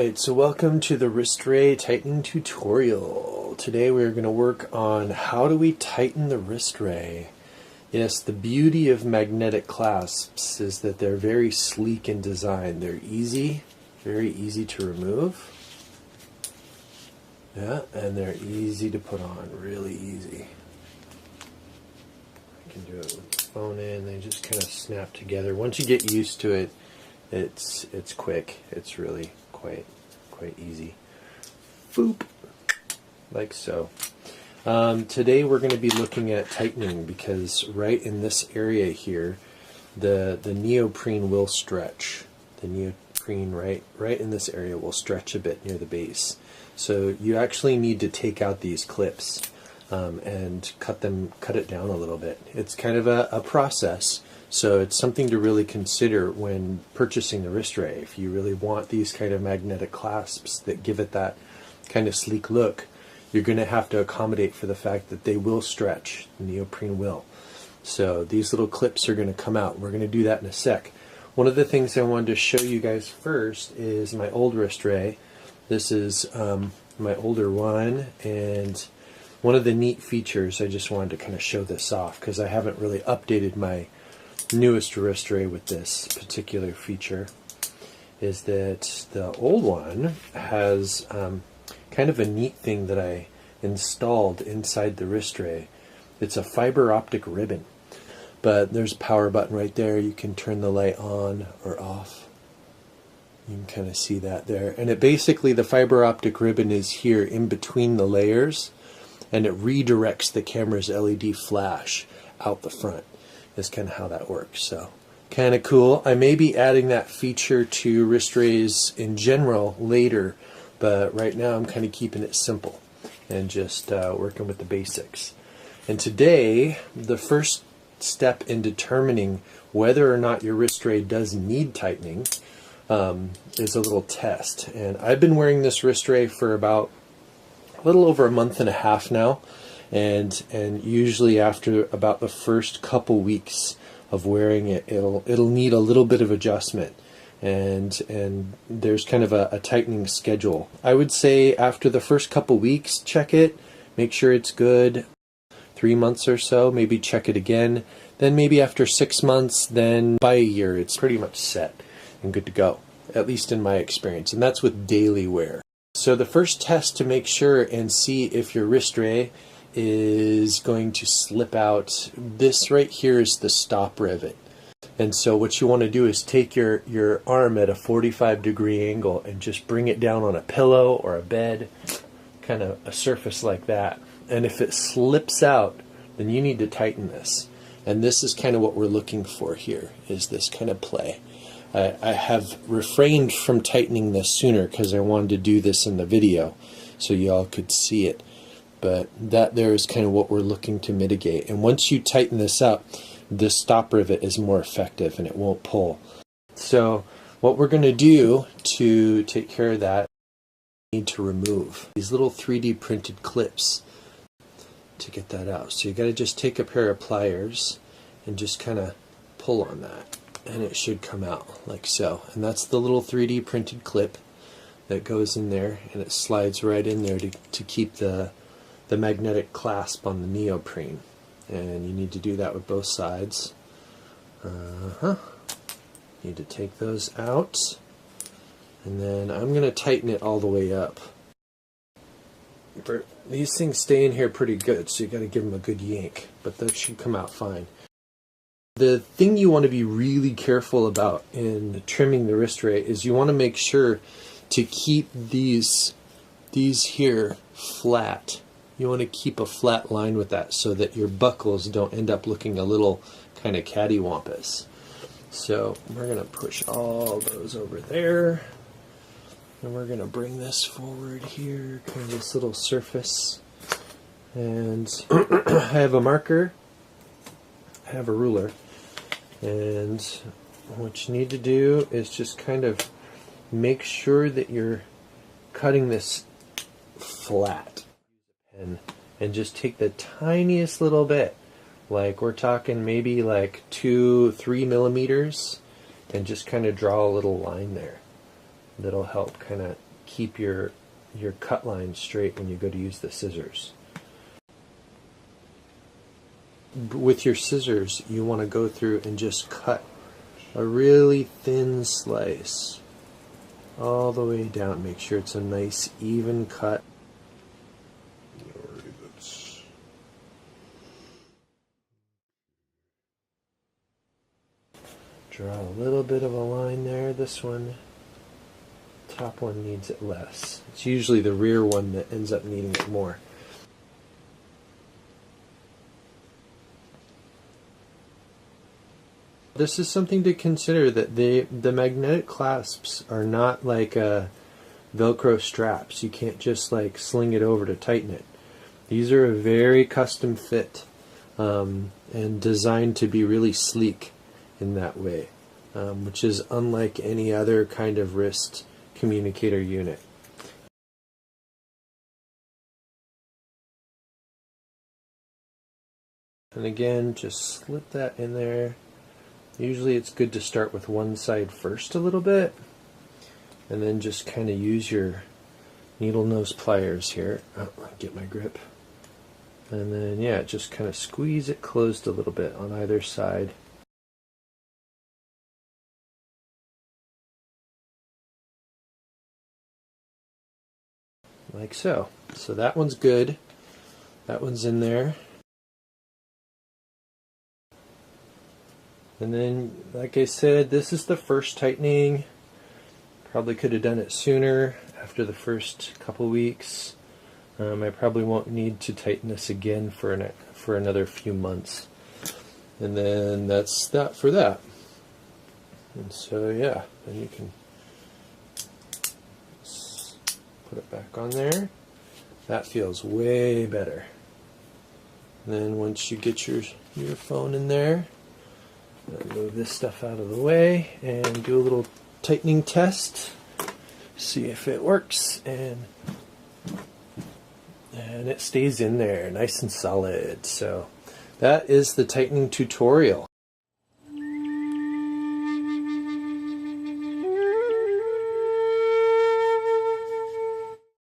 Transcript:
Alright, so welcome to the WristRay tightening tutorial. Today we're going to work on how do we tighten the WristRay. Yes, the beauty of magnetic clasps is that they're very sleek in design. They're easy, very easy to remove. Yeah, and they're easy to put on, really easy. I can do it with the phone in, they just kind of snap together. Once you get used to it, it's quick. It's really quite easy. Boop, like so. Today we're going to be looking at tightening because right in this area here, the neoprene will stretch. The neoprene right in this area will stretch a bit near the base. So you actually need to take out these clips and cut it down a little bit. It's kind of a process. So it's something to really consider when purchasing the WristRay. If you really want these kind of magnetic clasps that give it that kind of sleek look, you're going to have to accommodate for the fact that they will stretch. The neoprene will. So these little clips are going to come out. We're going to do that in a sec. One of the things I wanted to show you guys first is my old WristRay. This is my older one, and one of the neat features, I just wanted to kind of show this off because I haven't really updated my newest WristRay with this particular feature, is that the old one has kind of a neat thing that I installed inside the WristRay. It's a fiber optic ribbon, but there's a power button right there. You can turn the light on or off. You can kind of see that there, and it basically, the fiber optic ribbon is here in between the layers, and it redirects the camera's LED flash out the front. Is kind of how that works. So kind of cool. I may be adding that feature to WristRays in general later, but right now I'm kind of keeping it simple and just working with the basics. And today, the first step in determining whether or not your WristRay does need tightening is a little test. And I've been wearing this WristRay for about a little over a month and a half now. And usually after about the first couple weeks of wearing it, it'll need a little bit of adjustment, and there's kind of a tightening schedule. I would say after the first couple weeks, check it, make sure it's good. 3 months or so, maybe check it again. Then maybe after 6 months, then by a year, it's pretty much set and good to go, at least in my experience, and that's with daily wear. So the first test to make sure and see if your WristRay is going to slip out, this right here is the stop rivet. And so what you want to do is take your arm at a 45-degree angle and just bring it down on a pillow or a bed, kind of a surface like that. And if it slips out, then you need to tighten this. And this is kind of what we're looking for here, is this kind of play. I have refrained from tightening this sooner because I wanted to do this in the video so y'all could see it. But that there is kind of what we're looking to mitigate. And once you tighten this up, this stop rivet is more effective and it won't pull. So what we're going to do to take care of that, we need to remove these little 3D printed clips to get that out. So you got to just take a pair of pliers and just kind of pull on that, and it should come out like so. And that's the little 3D printed clip that goes in there, and it slides right in there to keep the magnetic clasp on the neoprene. And you need to do that with both sides. Need to take those out, and then I'm going to tighten it all the way up. These things stay in here pretty good, so you got to give them a good yank, but those should come out fine. The thing you want to be really careful about in trimming the WristRay is you want to make sure to keep these here flat. You want to keep a flat line with that so that your buckles don't end up looking a little kind of cattywampus. So we're going to push all those over there, and we're going to bring this forward here, kind of this little surface. And I have a marker, I have a ruler, and what you need to do is just kind of make sure that you're cutting this flat. And just take the tiniest little bit, like we're talking maybe like 2-3 millimeters, and just kind of draw a little line there that'll help kind of keep your cut line straight when you go to use the scissors. With your scissors, you want to go through and just cut a really thin slice all the way down. Make sure it's a nice even cut. Draw a little bit of a line there. This one, top one needs it less. It's usually the rear one that ends up needing it more. This is something to consider, that the magnetic clasps are not like Velcro straps. You can't just like sling it over to tighten it. These are a very custom fit and designed to be really sleek in that way, which is unlike any other kind of wrist communicator unit. And again, just slip that in there. Usually it's good to start with one side first a little bit, and then just kind of use your needle nose pliers here. Oh, get my grip. And then, yeah, just kind of squeeze it closed a little bit on either side. Like so. So that one's good. That one's in there. And then, like I said, this is the first tightening. Probably could have done it sooner, after the first couple weeks. I probably won't need to tighten this again for another few months. And then that's that for that. And so yeah, then you can put it back on there. That feels way better. And then once you get your phone in there, move this stuff out of the way and do a little tightening test. See if it works, and it stays in there nice and solid. So that is the tightening tutorial.